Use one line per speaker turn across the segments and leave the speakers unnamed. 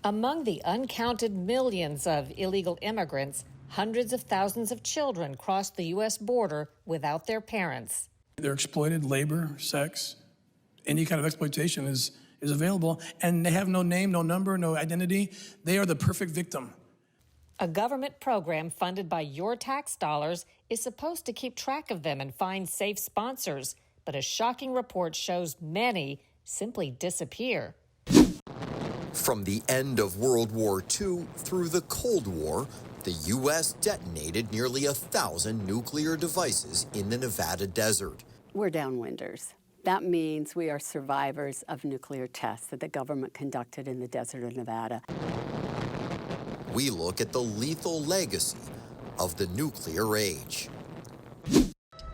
Among the uncounted millions of illegal immigrants, hundreds of thousands of children cross the U.S. border without their parents.
They're exploited, labor, sex, any kind of exploitation is available, and they have no name, no number, no identity. They are the perfect victim.
A government program funded by your tax dollars is supposed to keep track of them and find safe sponsors, but a shocking report shows many simply disappear.
From the end of World War II through the Cold War, the U.S. detonated nearly 1,000 nuclear devices in the Nevada desert.
We're Downwinders. That means we are survivors of nuclear tests that the government conducted in the desert of Nevada.
We look at the lethal legacy of the nuclear age.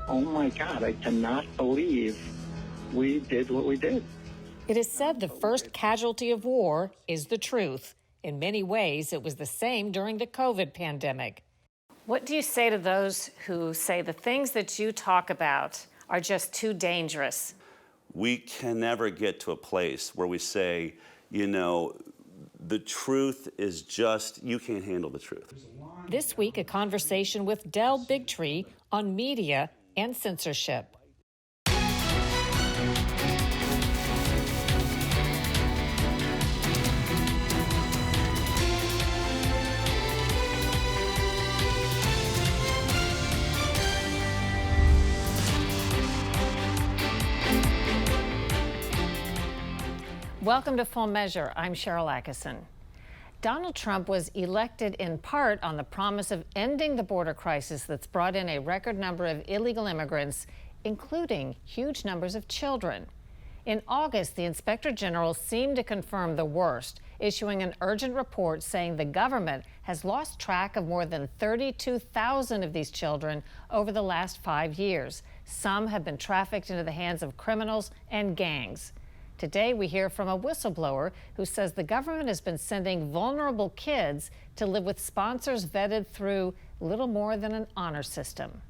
Oh my God, I cannot believe we did what we did.
It is said the first casualty of war is the truth. In many ways, it was the same during the COVID pandemic. What do you say to those who say the things that you talk about are just too dangerous?
We can never get to a place where we say, you know, the truth is just, you can't handle the truth.
This week, a conversation with Del Bigtree on media and censorship. Welcome to Full Measure. I'm Sharyl Attkisson. Donald Trump was elected in part on the promise of ending the border crisis that's brought in a record number of illegal immigrants, including huge numbers of children. In August, the Inspector General seemed to confirm the worst, issuing an urgent report saying the government has lost track of more than 32,000 of these children over the last 5 years. Some have been trafficked into the hands of criminals and gangs. Today, we hear from a whistleblower who says the government has been sending vulnerable kids to live with sponsors vetted through little more than an honor system.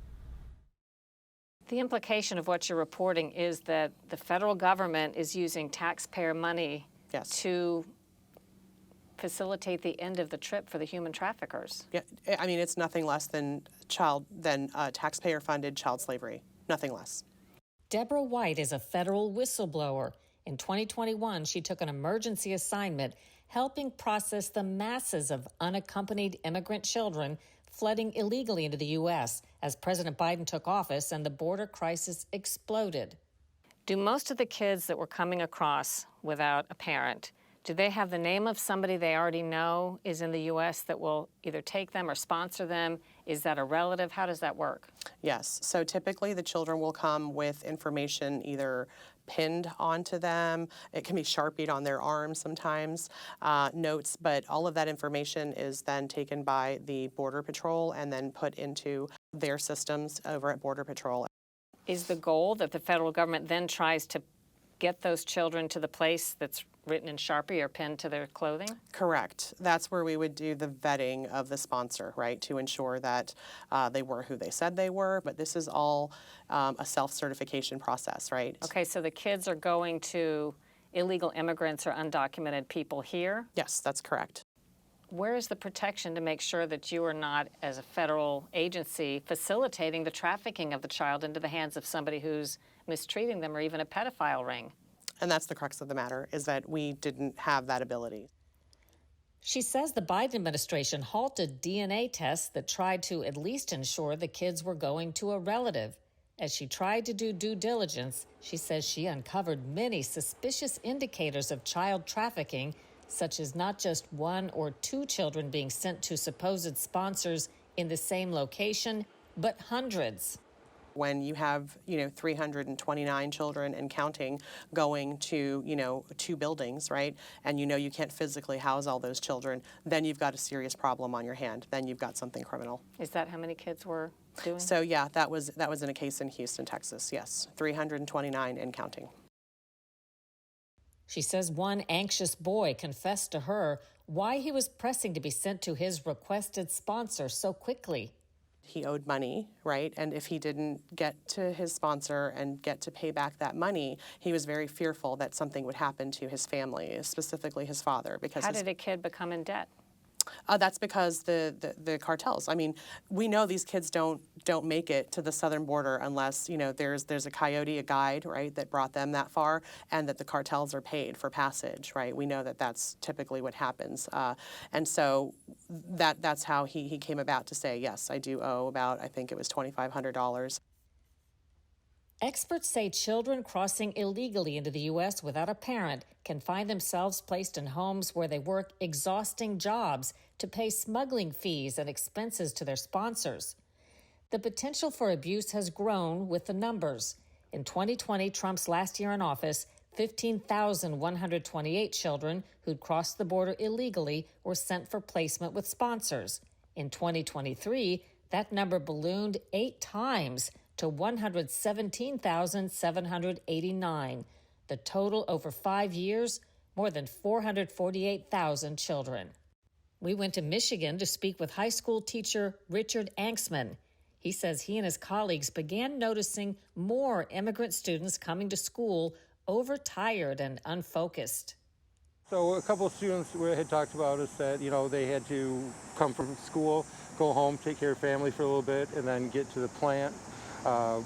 The implication of what you're reporting is that the federal government is using taxpayer money to facilitate the end of the trip for the human traffickers.
Yeah, I mean, it's nothing less than taxpayer-funded child slavery, nothing less.
Deborah White is a federal whistleblower. In 2021, she took an emergency assignment helping process the masses of unaccompanied immigrant children flooding illegally into the U.S. as President Biden took office and the border crisis exploded. Do most of the kids that were coming across without a parent, do they have the name of somebody they already know is in the U.S. that will either take them or sponsor them? Is that a relative? How does that work?
Yes. So typically the children will come with information either pinned onto them. It can be Sharpied on their arms sometimes, notes, but all of that information is then taken by the Border Patrol and then put into their systems over at Border Patrol.
Is the goal that the federal government then tries to get those children to the place that's written in Sharpie or pinned to their clothing?
Correct. That's where we would do the vetting of the sponsor, right, to ensure that they were who they said they were. But this is all a self-certification process, right?
Okay, so the kids are going to illegal immigrants or undocumented people here?
Yes, that's correct.
Where is the protection to make sure that you are not, as a federal agency, facilitating the trafficking of the child into the hands of somebody who's mistreating them or even a pedophile ring?
And that's the crux of the matter, is that we didn't have that ability.
She says the Biden administration halted DNA tests that tried to at least ensure the kids were going to a relative. As she tried to do due diligence, she says she uncovered many suspicious indicators of child trafficking, such as not just one or two children being sent to supposed sponsors in the same location, but hundreds.
When you have, 329 children and counting going to, 2 buildings, right? And you can't physically house all those children, then you've got a serious problem on your hand. Then you've got something criminal.
Is that how many kids were doing?
So yeah, that was in a case in Houston, Texas. Yes, 329 and counting.
She says one anxious boy confessed to her why he was pressing to be sent to his requested sponsor so quickly.
He owed money, right? And if he didn't get to his sponsor and get to pay back that money, he was very fearful that something would happen to his family, specifically his father. Because
How did a kid become in debt?
That's because the cartels. I mean, we know these kids don't make it to the southern border unless, you know, there's a coyote, a guide, right, that brought them that far, and that the cartels are paid for passage, right? We know that that's typically what happens, and so that's how he came about to say, yes, I do owe about, I think it was $2,500.
Experts say children crossing illegally into the U.S. without a parent can find themselves placed in homes where they work exhausting jobs to pay smuggling fees and expenses to their sponsors. The potential for abuse has grown with the numbers. In 2020, Trump's last year in office, 15,128 children who'd crossed the border illegally were sent for placement with sponsors. In 2023, that number ballooned 8 times to 117,789. The total over 5 years, more than 448,000 children. We went to Michigan to speak with high school teacher Richard Anksman. He says he and his colleagues began noticing more immigrant students coming to school overtired and unfocused.
So a couple of students had talked about us that, you know, they had to come from school, go home, take care of family for a little bit, and then get to the plant.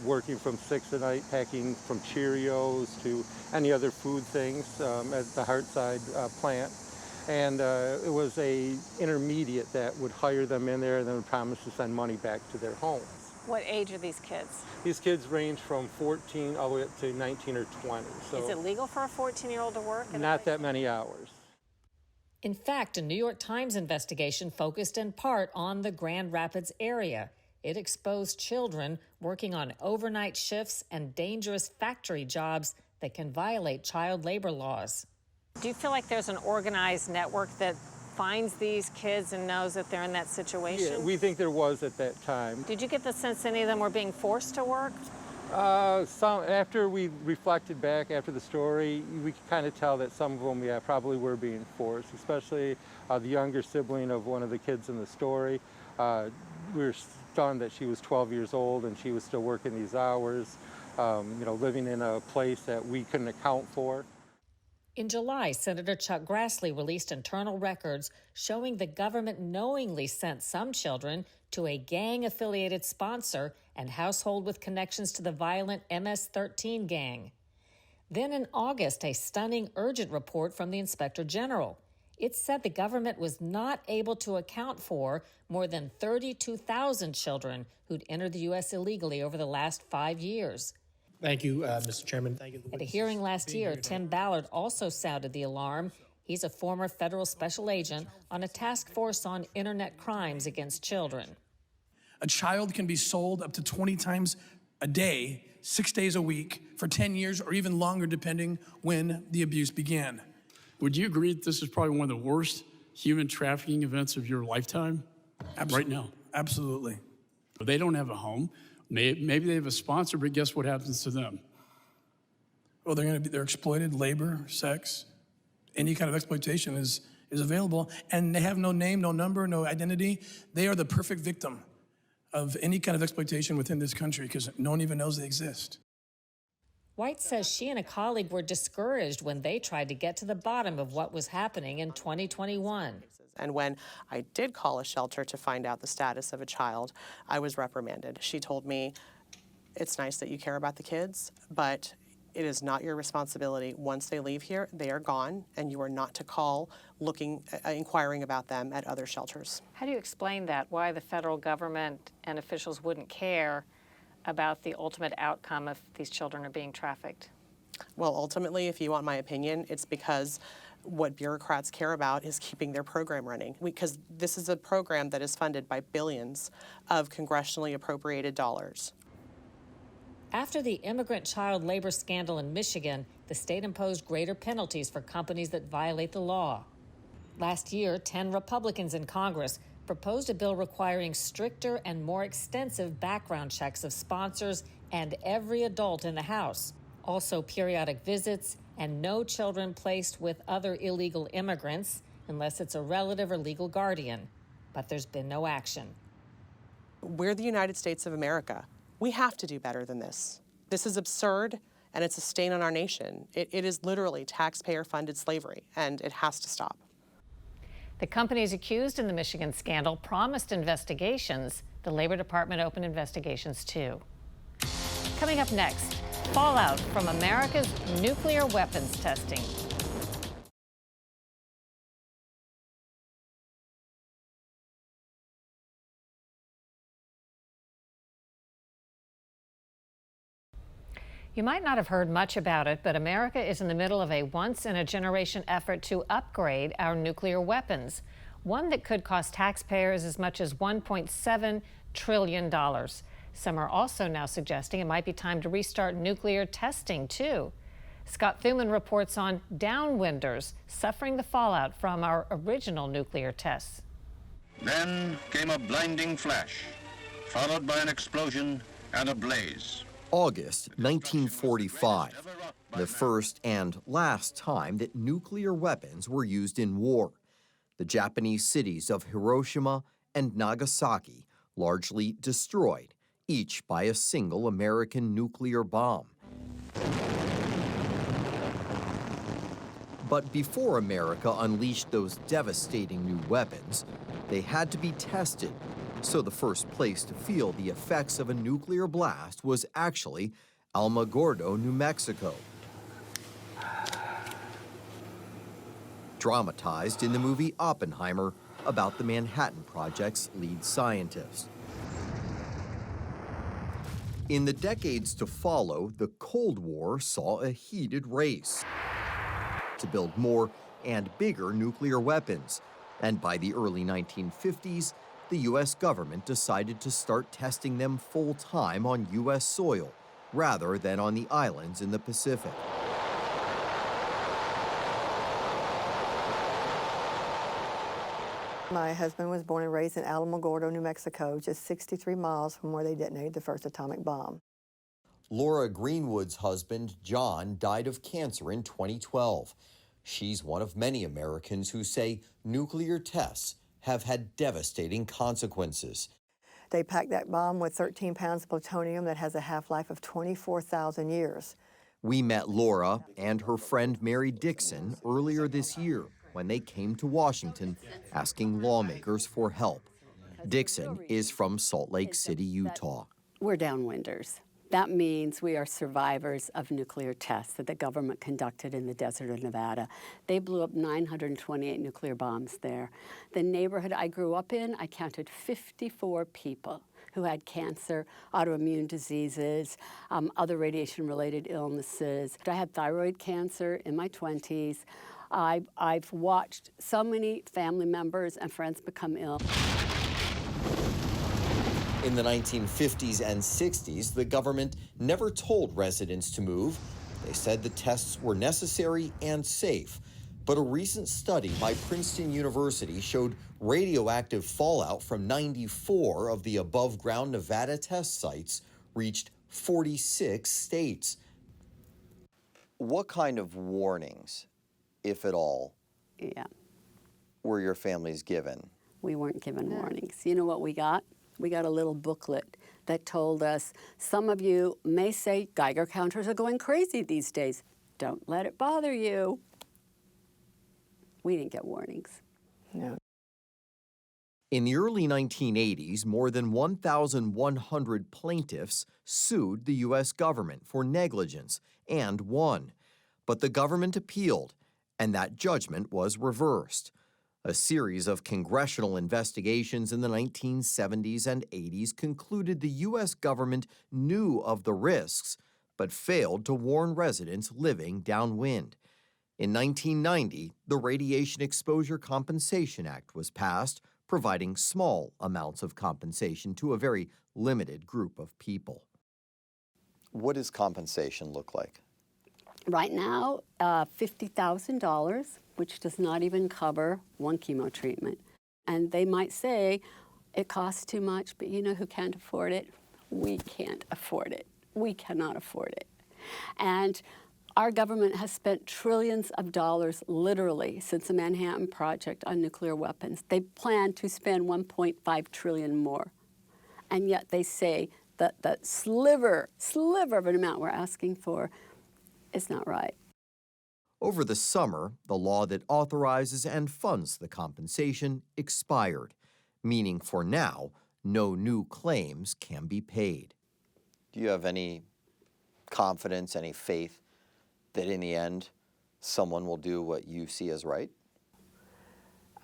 Working from 6 at night, packing from Cheerios to any other food things at the Hartside plant. And it was a intermediate that would hire them in there and then would promise to send money back to their homes.
What age are these kids?
These kids range from 14 all the way up to 19 or 20. So
Is it legal for a 14-year-old to work?
Not that many hours.
In fact, a New York Times investigation focused in part on the Grand Rapids area. It exposed children working on overnight shifts and dangerous factory jobs that can violate child labor laws. Do you feel like there's an organized network that finds these kids and knows that they're in that situation?
Yeah, we think there was at that time.
Did you get the sense any of them were being forced to work?
Some, after we reflected back after the story, we could kind of tell that some of them, yeah, probably were being forced, especially the younger sibling of one of the kids in the story. We were stunned that she was 12 years old and she was still working these hours, you know, living in a place that we couldn't account for.
In July, Senator Chuck Grassley released internal records showing the government knowingly sent some children to a gang-affiliated sponsor and household with connections to the violent MS-13 gang. Then in August, a stunning urgent report from the Inspector General. It said the government was not able to account for more than 32,000 children who'd entered the U.S. illegally over the last 5 years.
Thank you, Mr. Chairman. Thank you.
At a hearing last year, Tim Ballard also sounded the alarm. He's a former federal special agent on a task force on internet crimes against children.
A child can be sold up to 20 times a day, 6 days a week, for 10 years or even longer, depending when the abuse began.
Would you agree that this is probably one of the worst human trafficking events of your lifetime? Right now?
Absolutely.
But they don't have a home. Maybe they have a sponsor, but guess what happens to them?
Well, they're exploited, labor, sex, any kind of exploitation is available, and they have no name, no number, no identity. They are the perfect victim of any kind of exploitation within this country because no one even knows they exist.
White says she and a colleague were discouraged when they tried to get to the bottom of what was happening in 2021.
And when I did call a shelter to find out the status of a child, I was reprimanded. She told me, it's nice that you care about the kids, but it is not your responsibility. Once they leave here, they are gone, and you are not to call inquiring about them at other shelters.
How do you explain that? Why the federal government and officials wouldn't care about the ultimate outcome if these children are being trafficked?
Well, ultimately, if you want my opinion, it's because what bureaucrats care about is keeping their program running. Because this is a program that is funded by billions of congressionally appropriated dollars.
After the immigrant child labor scandal in Michigan, the state imposed greater penalties for companies that violate the law. Last year, 10 Republicans in Congress proposed a bill requiring stricter and more extensive background checks of sponsors and every adult in the house. Also, periodic visits and no children placed with other illegal immigrants unless it's a relative or legal guardian. But there's been no action.
We're the United States of America. We have to do better than this. This is absurd, and it's a stain on our nation. It is literally taxpayer-funded slavery, and it has to stop.
The companies accused in the Michigan scandal promised investigations. The Labor Department opened investigations too. Coming up next, fallout from America's nuclear weapons testing. You might not have heard much about it, but America is in the middle of a once-in-a-generation effort to upgrade our nuclear weapons, one that could cost taxpayers as much as $1.7 trillion. Some are also now suggesting it might be time to restart nuclear testing, too. Scott Thuman reports on Downwinders suffering the fallout from our original nuclear tests.
Then came a blinding flash, followed by an explosion and a blaze.
August 1945, the first and last time that nuclear weapons were used in war. The Japanese cities of Hiroshima and Nagasaki largely destroyed, each by a single American nuclear bomb. But before America unleashed those devastating new weapons, they had to be tested. So the first place to feel the effects of a nuclear blast was actually Alamogordo, New Mexico. Dramatized in the movie Oppenheimer about the Manhattan Project's lead scientist. In the decades to follow, the Cold War saw a heated race to build more and bigger nuclear weapons. And by the early 1950s, the U.S. government decided to start testing them full-time on U.S. soil, rather than on the islands in the Pacific.
My husband was born and raised in Alamogordo, New Mexico, just 63 miles from where they detonated the first atomic bomb.
Laura Greenwood's husband, John, died of cancer in 2012. She's one of many Americans who say nuclear tests have had devastating consequences.
They packed that bomb with 13 pounds of plutonium that has a half-life of 24,000 years.
We met Laura and her friend Mary Dixon earlier this year when they came to Washington asking lawmakers for help. Dixon is from Salt Lake City, Utah.
We're downwinders. That means we are survivors of nuclear tests that the government conducted in the desert of Nevada. They blew up 928 nuclear bombs there. The neighborhood I grew up in, I counted 54 people who had cancer, autoimmune diseases, other radiation-related illnesses. I had thyroid cancer in my 20s. I've watched so many family members and friends become ill.
In the 1950s and 60s, the government never told residents to move. They said the tests were necessary and safe. But a recent study by Princeton University showed radioactive fallout from 94 of the above-ground Nevada test sites reached 46 states. What kind of warnings, if at all, were your families given?
We weren't given warnings. You know what we got? We got a little booklet that told us, some of you may say Geiger counters are going crazy these days. Don't let it bother you. We didn't get warnings.
No.
In the early 1980s, more than 1,100 plaintiffs sued the U.S. government for negligence and won. But the government appealed, and that judgment was reversed. A series of congressional investigations in the 1970s and 80s concluded the U.S. government knew of the risks, but failed to warn residents living downwind. In 1990, the Radiation Exposure Compensation Act was passed, providing small amounts of compensation to a very limited group of people. What does compensation look like?
Right now, $50,000, which does not even cover one chemo treatment. And they might say, it costs too much, but you know who can't afford it? We can't afford it. We cannot afford it. And our government has spent trillions of dollars, literally, since the Manhattan Project on nuclear weapons. They plan to spend $1.5 trillion more. and yet they say that that sliver of an amount we're asking for is not right.
Over the summer, the law that authorizes and funds the compensation expired, meaning for now, no new claims can be paid.
Do you have any confidence, any faith that in the end, someone will do what you see as right?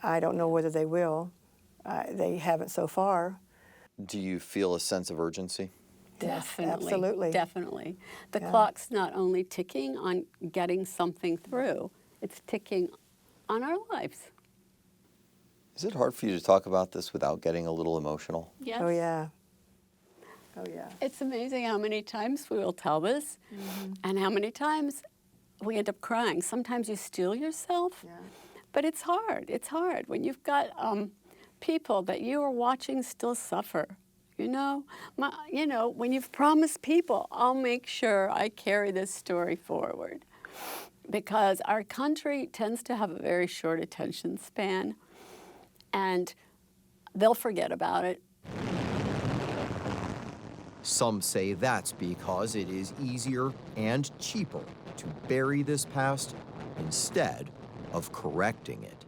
I don't know whether they will. They haven't so far.
Do you feel a sense of urgency?
Definitely.
Absolutely.
Definitely. The clock's not only ticking on getting something through, it's ticking on our lives.
Is it hard for you to talk about this without getting a little emotional?
Yes.
Oh, yeah. Oh, yeah.
It's amazing how many times we will tell this and how many times we end up crying. Sometimes you steel yourself, but it's hard. It's hard when you've got people that you are watching still suffer. You know, when you've promised people, I'll make sure I carry this story forward. Because our country tends to have a very short attention span, and they'll forget about it.
Some say that's because it is easier and cheaper to bury this past instead of correcting it.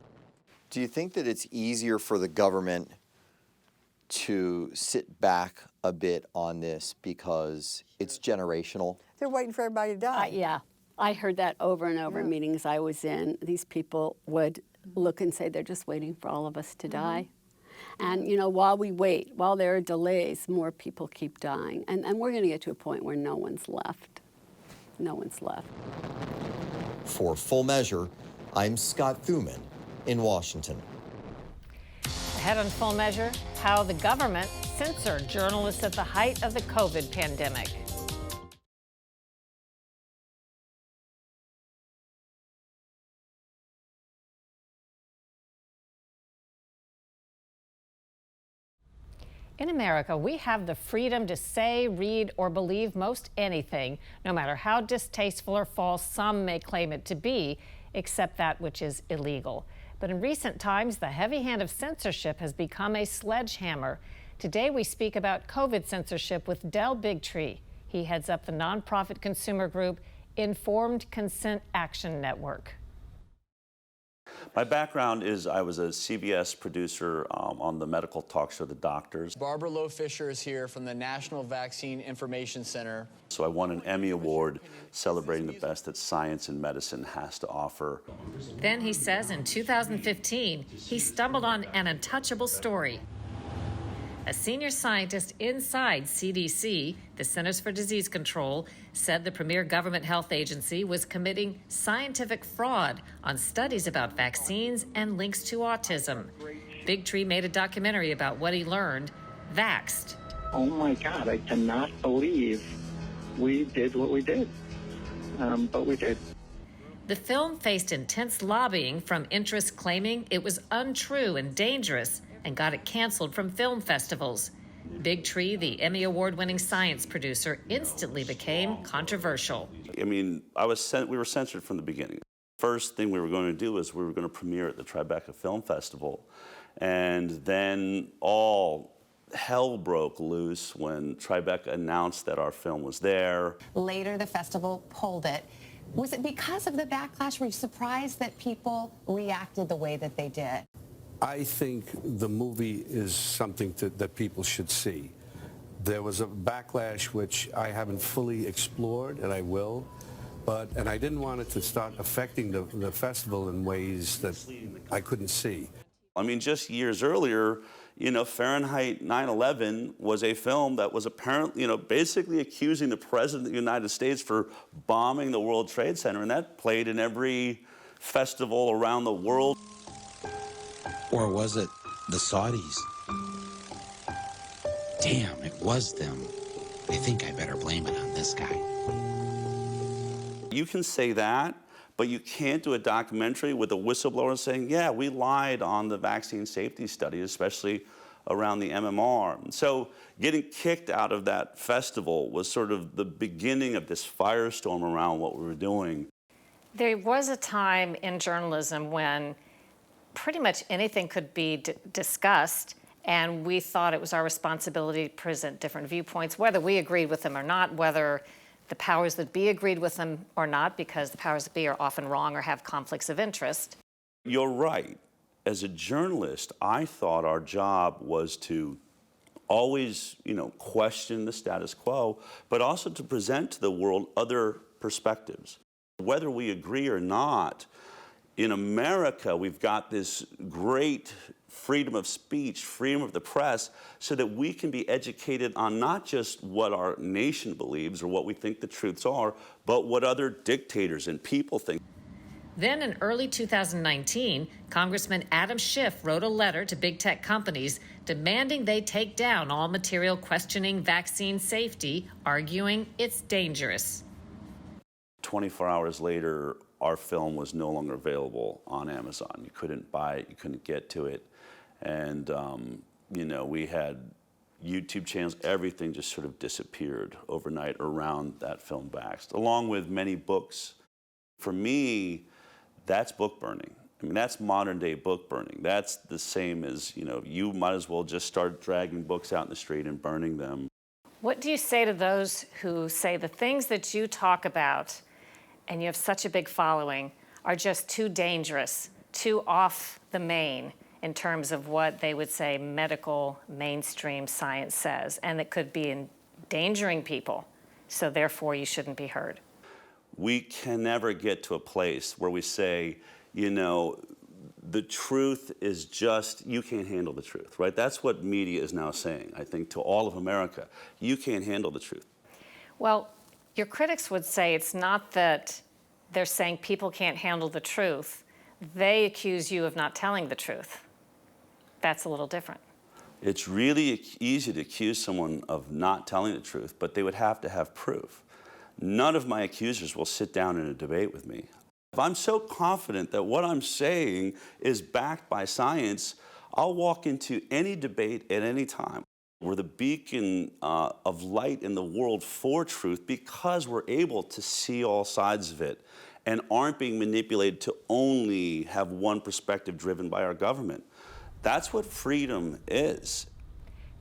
Do you think that it's easier for the government to sit back a bit on this because it's generational?
They're waiting for everybody to die.
Yeah, I heard that over and over in meetings I was in. These people would look and say they're just waiting for all of us to die. And, you know, while we wait, while there are delays, more people keep dying. And we're going to get to a point where no one's left. No one's left.
For Full Measure, I'm Scott Thuman in Washington.
Ahead on Full Measure, how the government censored journalists at the height of the COVID pandemic. In America, we have the freedom to say, read, or believe most anything, no matter how distasteful or false some may claim it to be, except that which is illegal. But in recent times, the heavy hand of censorship has become a sledgehammer. Today, we speak about COVID censorship with Del Bigtree. He heads up the nonprofit consumer group Informed Consent Action Network.
My background is I was a CBS producer on the medical talk show The Doctors.
Barbara Lowe Fisher is here from the National Vaccine Information Center.
So I won an Emmy Award celebrating the best that science and medicine has to offer.
Then he says in 2015, he stumbled on an untouchable story. A senior scientist inside CDC, the Centers for Disease Control, said the premier government health agency was committing scientific fraud on studies about vaccines and links to autism. Bigtree made a documentary about what he learned, Vaxxed.
Oh my God, I cannot believe we did what we did, but we did.
The film faced intense lobbying from interests claiming it was untrue and dangerous, and got it canceled from film festivals. Bigtree, the Emmy Award-winning science producer, instantly became controversial.
I mean, we were censored from the beginning. First thing we were going to do is we were going to premiere at the Tribeca Film Festival. And then all hell broke loose when Tribeca announced that our film was there.
Later, the festival pulled it. Was it because of the backlash? Were you surprised that people reacted the way that they did?
I think the movie is something that people should see. There was a backlash which I haven't fully explored, and I will, and I didn't want it to start affecting the festival in ways that I couldn't see.
I mean, just years earlier, you know, Fahrenheit 9/11 was a film that was apparently, you know, basically accusing the President of the United States for bombing the World Trade Center, and that played in every festival around the world.
Or was it the Saudis? Damn, it was them. I think I better blame it on this guy.
You can say that, but you can't do a documentary with a whistleblower saying, yeah, we lied on the vaccine safety study, especially around the MMR. And so getting kicked out of that festival was sort of the beginning of this firestorm around what we were doing.
There was a time in journalism when pretty much anything could be discussed And we thought it was our responsibility to present different viewpoints, whether we agreed with them or not, whether the powers that be agreed with them or not, because the powers that be are often wrong or have conflicts of interest.
You're right. As a journalist, I thought our job was to always, question the status quo, but also to present to the world other perspectives. Whether we agree or not, in America, we've got this great freedom of speech, freedom of the press, so that we can be educated on not just what our nation believes or what we think the truths are, but what other dictators and people think.
Then in early 2019, Congressman Adam Schiff wrote a letter to big tech companies demanding they take down all material questioning vaccine safety, arguing it's dangerous.
24 hours later, our film was no longer available on Amazon. You couldn't buy it, you couldn't get to it. And, we had YouTube channels, everything just sort of disappeared overnight around that film Vaxxed, along with many books. For me, that's book burning. I mean, that's modern day book burning. That's the same as, you might as well just start dragging books out in the street and burning them.
What do you say to those who say the things that you talk about, and you have such a big following, are just too dangerous, too off the main in terms of what they would say medical mainstream science says, and it could be endangering people, so therefore you shouldn't be heard?
We can never get to a place where we say, the truth is just, you can't handle the truth, right? That's what media is now saying, I think, to all of America. You can't handle the truth.
Well, your critics would say it's not that they're saying people can't handle the truth. They accuse you of not telling the truth. That's a little different.
It's really easy to accuse someone of not telling the truth, but they would have to have proof. None of my accusers will sit down in a debate with me. If I'm so confident that what I'm saying is backed by science, I'll walk into any debate at any time. We're the beacon of light in the world for truth because we're able to see all sides of it and aren't being manipulated to only have one perspective driven by our government. That's what freedom is.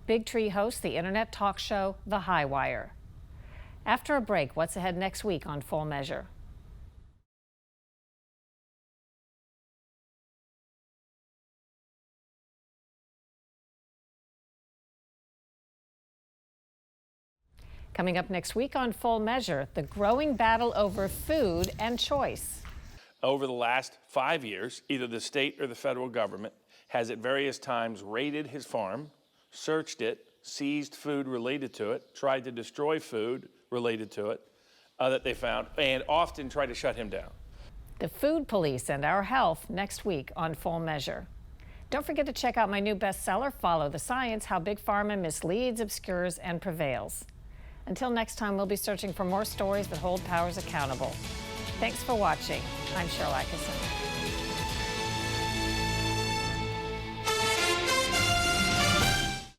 Big Tree hosts the internet talk show, The High Wire. After a break, what's ahead next week on Full Measure? Coming up next week on Full Measure, the growing battle over food and choice.
Over the last 5 years, either the state or the federal government has at various times raided his farm, searched it, seized food related to it, tried to destroy food related to it that they found, and often tried to shut him down.
The food police and our health next week on Full Measure. Don't forget to check out my new bestseller, Follow the Science, How Big Pharma Misleads, Obscures, and Prevails. Until next time, we'll be searching for more stories that hold powers accountable. Thanks for watching. I'm Sharyl Attkisson.